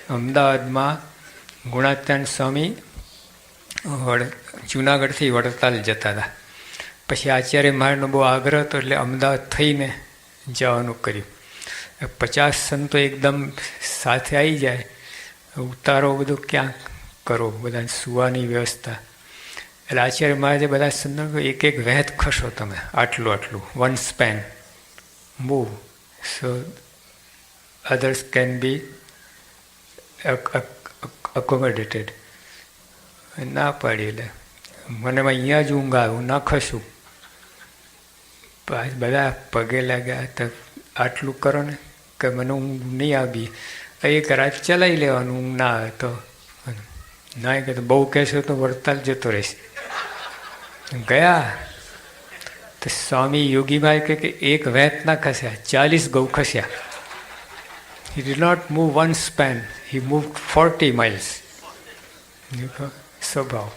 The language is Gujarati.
અમદાવાદમાં ગુણાત્યાન સ્વામી જુનાગઢથી વડતાલ જતા હતા. પછી આચાર્ય મહારાજનો બહુ આગ્રહ હતો એટલે અમદાવાદ થઈને જવાનું કર્યું. 50 સંતો એકદમ સાથે આવી જાય, ઉતારો બધું ક્યાં કરો, બધા સુવાની વ્યવસ્થા. એટલે આચાર્ય મહારાજે બધા સંતો એક એક વહેત ખસો તમે, આટલું આટલું, one span move, so others can be accommodated. ના પાડી એટલે મને અહીંયા જ ઊંઘ આવે, હું ના ખસું. બધા પગે લાગ્યા તો આટલું કરો ને કે મને ઊંઘ નહીં આવી, એક રાત ચલાવી લેવાનું, ઊંઘ ના આવે તો. ના કે બહુ કહેશો તો વડતાલ જતો રહીશ. ગયા તો સ્વામી યોગીભાઈ કે એક વેત ના ખસ્યા, 40 ગૌ ખસ્યા. He did not move one span, he moved 40 miles. સ્વભાવ